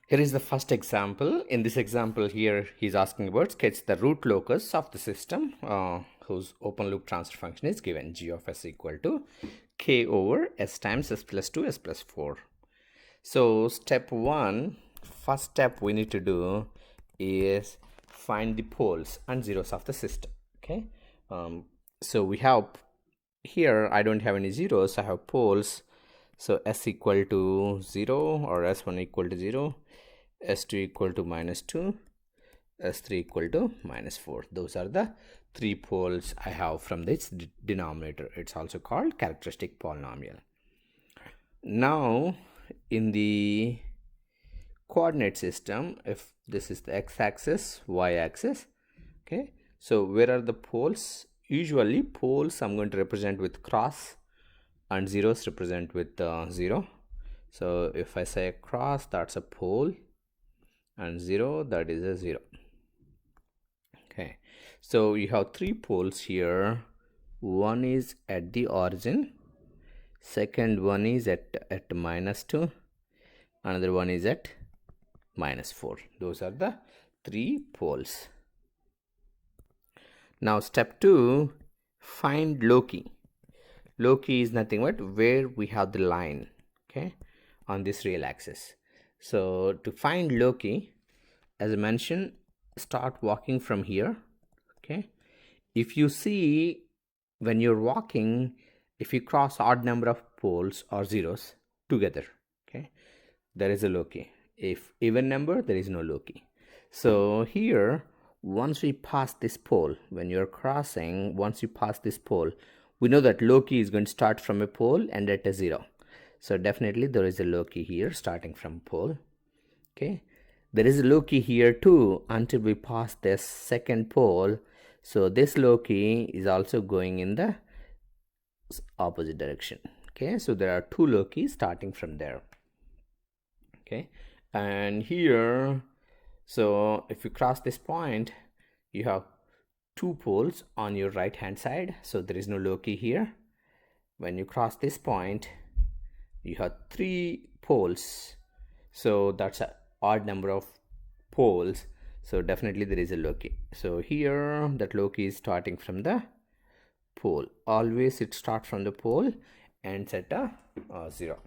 Here is the first example. In this example here, he's asking about sketch the root locus of the system whose open loop transfer function is given g of s equal to k over s times s plus 2 s plus 4. So step 1, first step we need to do is find the poles and zeros of the system. Okay, so we have here, I don't have any zeros, I have poles. So s equal to 0 or s1 equal to 0, s2 equal to -2, s3 equal to -4. Those are the 3 poles I have from this denominator. It's also called characteristic polynomial. Now in the coordinate system, if this is the x-axis, y-axis, okay, so where are the poles? Usually poles I'm going to represent with cross and zeros represent with 0. So if I say cross, that's a pole, and 0, that is a 0. Okay, so you have 3 poles here. One is at the origin, second one is at -2, another one is at -4. Those are the 3 poles. Now step 2, find Loci. Loci is nothing but where we have the line, okay, on this real axis. So to find Loci, as I mentioned, start walking from here. Okay, if you see when you're walking, if you cross odd number of poles or zeros together, okay, there is a Loci. If even number, there is no Loci. So here, once we pass this pole, when you're crossing, once you pass this pole, we know that Loci is going to start from a pole and at a 0. So definitely there is a Loci here starting from pole. Okay, there is a Loci here too until we pass this second pole. So this Loci is also going in the opposite direction. Okay, so there are 2 Loci starting from there. Okay, and here, so if you cross this point, you have 2 poles on your right hand side, so there is no Loci here. When you cross this point, you have 3 poles, so that's an odd number of poles, so definitely there is a Loci. So here that Loci is starting from the pole. Always it starts from the pole and set a 0.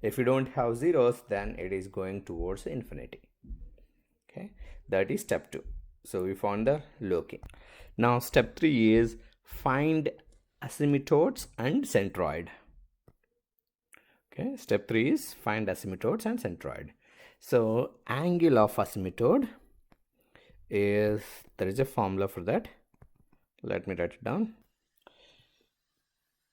If you don't have zeros, then it is going towards infinity. Okay, that is step 2. So we found the Loci. Now step 3 is find asymptotes and centroid. Okay, step 3 is find asymptotes and centroid. So angle of asymptote is, there is a formula for that. Let me write it down.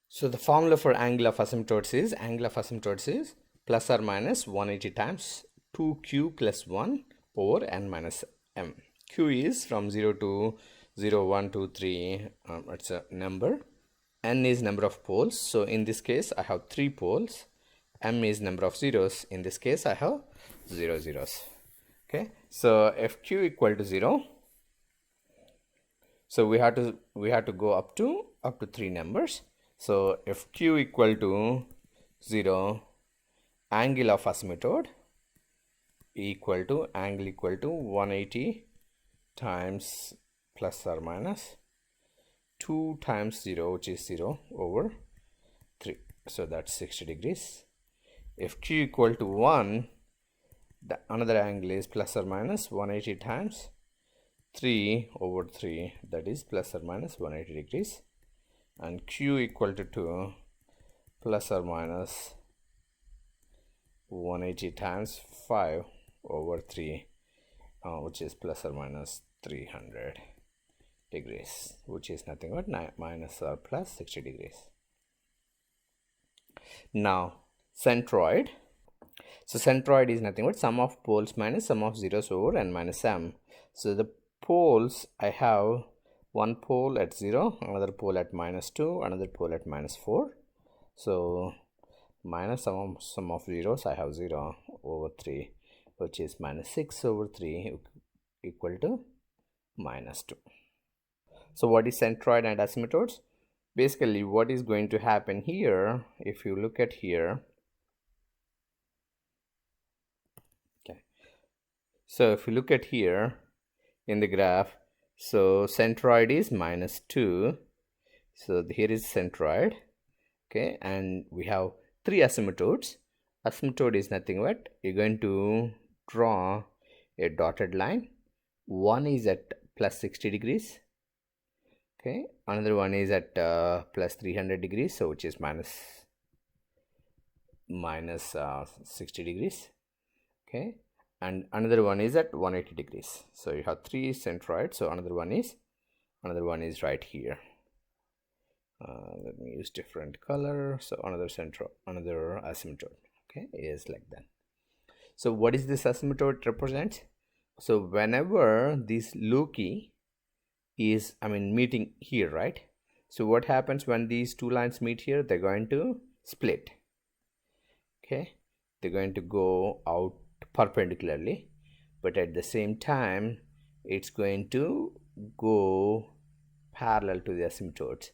So the formula for angle of asymptotes is plus or minus 180 times 2q plus 1 over n minus m. Q is from 0 to 0, 1, 2, 3, it's a number. N is number of poles, so in this case I have 3 poles. M is number of zeros, in this case I have 0 zeros. Okay, so if q equal to 0, so we have to go up to 3 numbers. So if q equal to 0, angle of asymptote equal to 180 times plus or minus 2 times 0, which is 0 over 3, so that's 60 degrees. If q equal to 1, the another angle is plus or minus 180 times 3 over 3, that is plus or minus 180 degrees. And q equal to 2, plus or minus 180 times 5 over 3, which is plus or minus 300 degrees, which is nothing but minus or plus 60 degrees. Now centroid. So centroid is nothing but sum of poles minus sum of zeros over n minus m. So the poles, I have one pole at 0, another pole at -2, another pole at -4. So minus sum of zeros, I have 0 over 3, which is -6 over 3 equal to -2. So what is centroid and asymptotes? Basically what is going to happen here, if you look at here, okay, So if you look at here in the graph, so centroid is -2. So here is centroid, okay, and we have 3 asymptotes. Asymptote is nothing but you're going to draw a dotted line. One is at plus 60 degrees, okay, another one is at plus 300 degrees, so which is minus 60 degrees, okay, and another one is at 180 degrees. So you have 3 centroids. So another one is right here. Let me use different color. So another asymptote, okay, is like that. So what is this asymptote represent? So whenever this Loci is meeting here, right? So what happens when these two lines meet here? They're going to split, okay, they're going to go out perpendicularly, but at the same time it's going to go parallel to the asymptotes.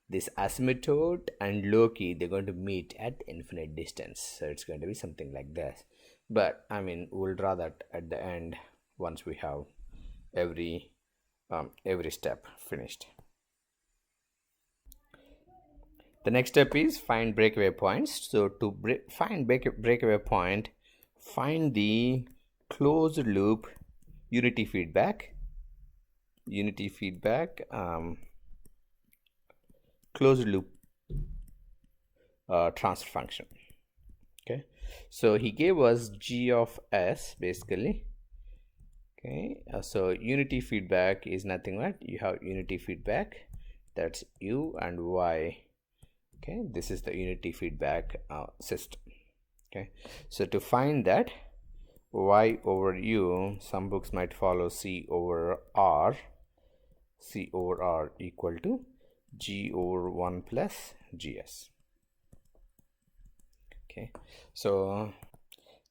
This asymptote and Loci, they're going to meet at infinite distance, so it's going to be something like this. But we'll draw that at the end once we have every step finished. The next step is find breakaway points. So to find breakaway point, find the closed loop unity feedback closed loop transfer function. Okay, so he gave us g of s basically. Okay, so unity feedback is nothing but you have unity feedback, that's u and y. Okay, this is the unity feedback system. Okay, so to find that, y over u, some books might follow c over r equal to g over 1 plus gs. Okay, so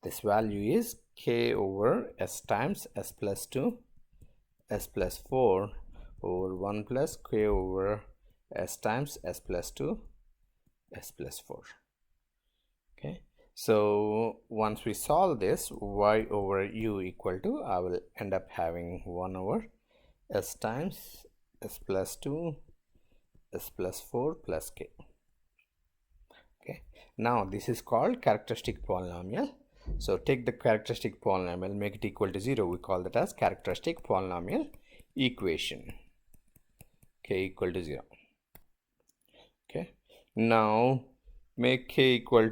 this value is k over s times s plus 2 s plus 4 over 1 plus k over s times s plus 2 s plus 4. Okay, so once we solve this, y over u equal to, I will end up having 1 over s times s plus 2 s plus 4 plus k. Okay, now this is called characteristic polynomial. So take the characteristic polynomial, make it equal to 0. We call that as characteristic polynomial equation. K equal to 0. Okay, now make k equal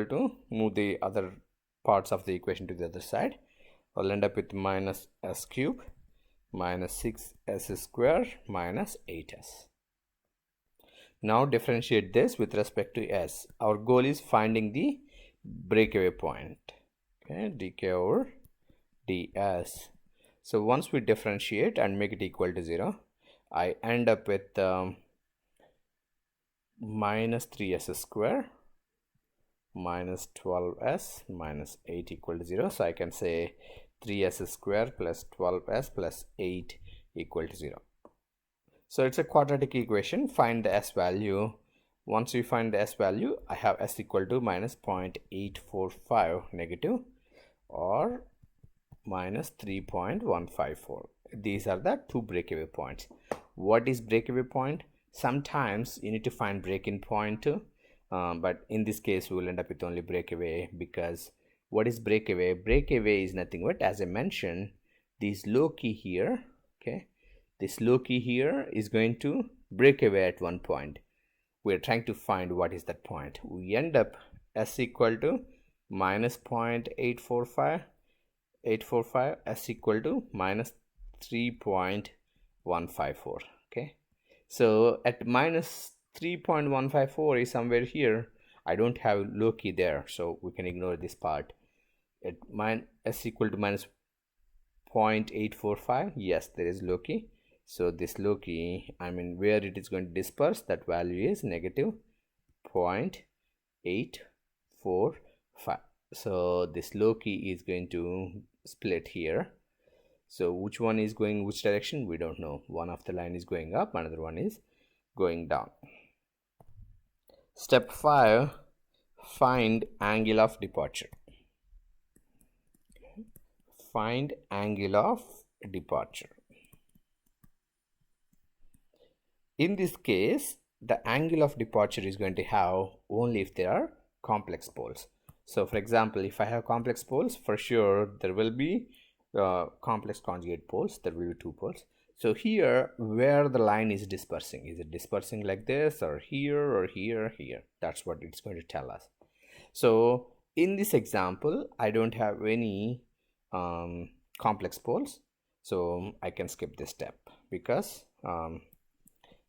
to, move the other parts of the equation to the other side. I'll end up with minus s cube minus 6s square minus 8s. Now differentiate this with respect to s. Our goal is finding the breakaway point. Okay, dk over ds. So once we differentiate and make it equal to 0, I end up with minus 3s square minus 12s minus 8 equal to 0. So I can say 3s square plus 12s plus 8 equal to 0. So it's a quadratic equation. Find the s value. Once we find the s value, I have s equal to minus 0.845 negative or minus 3.154. These are the two breakaway points. What is breakaway point? Sometimes you need to find break-in point too, but in this case we will end up with only breakaway, because what is breakaway? Breakaway is nothing but, as I mentioned, this Loci here, okay, this Loci here is going to break away at one point. We're trying to find what is that point. We end up s equal to minus 0.845, s equal to minus 3.154. okay, so at minus 3.154 is somewhere here. I don't have Loci there, so we can ignore this part. At s equal to minus 0.845, yes, there is Loci. So this Loci, where it is going to disperse, that value is negative 0.845. So this Loci is going to split here. So which one is going which direction, we don't know. One of the line is going up, another one is going down. Step 5, find angle of departure. find angle of departure. In this case, the angle of departure is going to have only if there are complex poles. So for example, if I have complex poles, for sure there will be complex conjugate poles. There will be two poles. So here, where the line is dispersing, is it dispersing like this, or here, or here, here? That's what it's going to tell us. So in this example, I don't have any complex poles, so I can skip this step, because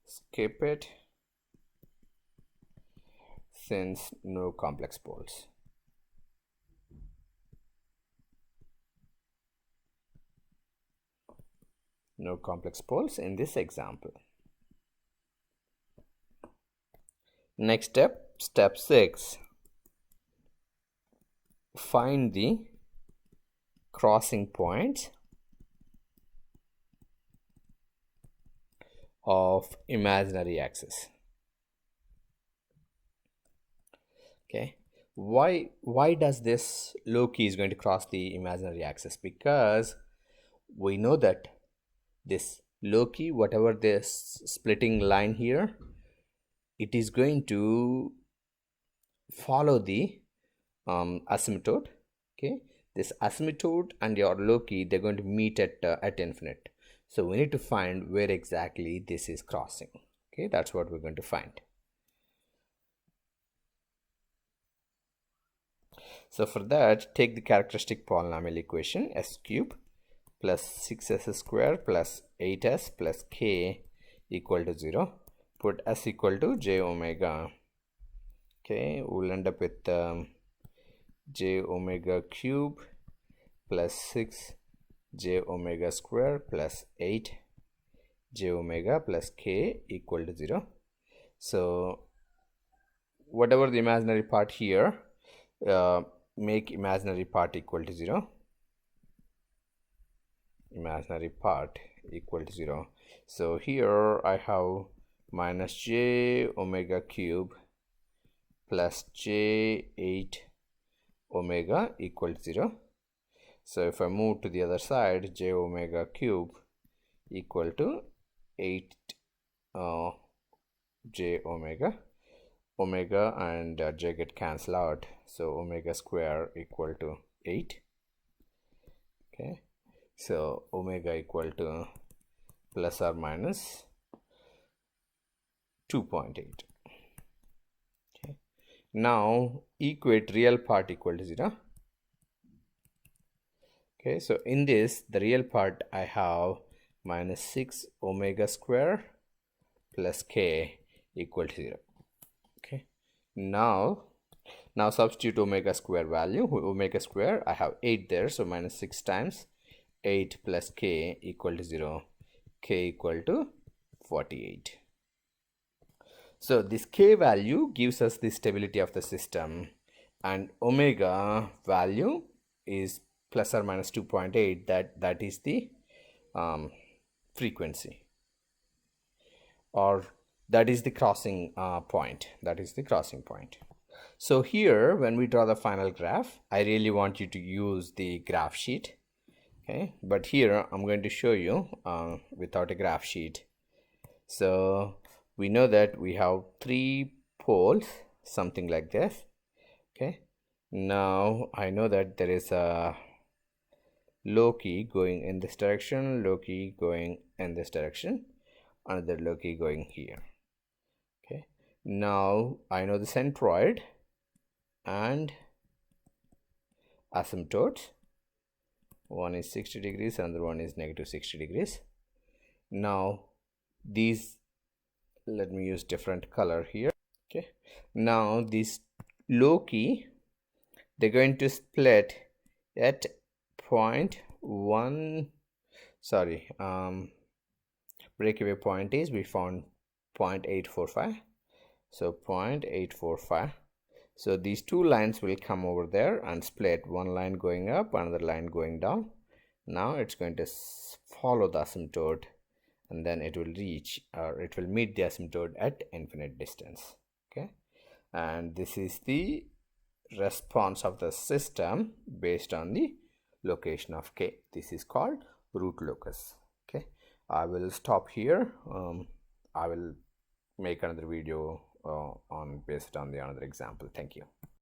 skip it, since no complex poles. No complex poles in this example. Next step, step 6. Find the crossing points of imaginary axis. Okay, why does this Loki is going to cross the imaginary axis? Because we know that this Loki, whatever this splitting line here, it is going to follow the asymptote. Okay, this asymptote and your Loki, they're going to meet at infinite. So we need to find where exactly this is crossing. Okay, that's what we're going to find. So for that, take the characteristic polynomial equation s cube plus 6s square plus 8s plus k equal to 0. Put s equal to j omega. Okay, we'll end up with j omega cube plus 6 j omega square plus 8 j omega plus k equal to 0. So whatever the imaginary part here, make imaginary part equal to 0. Imaginary part equal to 0. So here I have minus j omega cube plus j 8 omega equal to 0. So if I move to the other side, j omega cube equal to 8 j omega. Omega and j get cancelled out, so omega square equal to 8. Okay, so omega equal to plus or minus 2.8. Okay, now equate real part equal to 0. Okay, so in this, the real part I have minus 6 omega square plus k equal to 0. Okay, now substitute omega square value. Omega square, I have 8 there, so minus 6 times 8 plus k equal to 0. K equal to 48. So this k value gives us the stability of the system, and omega value is plus or minus 2.8. That is the frequency, or that is the crossing point. That is the crossing point. So here, when we draw the final graph, I really want you to use the graph sheet. Okay, but here I'm going to show you without a graph sheet. So we know that we have 3 poles, something like this. Okay, now I know that there is a Loki going in this direction, Loki going in this direction, another Loki going here. Okay, now I know the centroid and asymptotes. One is 60 degrees, another one is negative 60 degrees. Now these, let me use different color here. Okay, now this Loki, they're going to split at breakaway point is, we found 0.845, so 0.845. So these two lines will come over there and split, one line going up, another line going down. Now it's going to follow the asymptote, and then it will reach, or it will meet the asymptote at infinite distance. Okay, and this is the response of the system based on the location of k. This is called root locus. Okay, I will stop here. I will make another video on based on the another example. Thank you.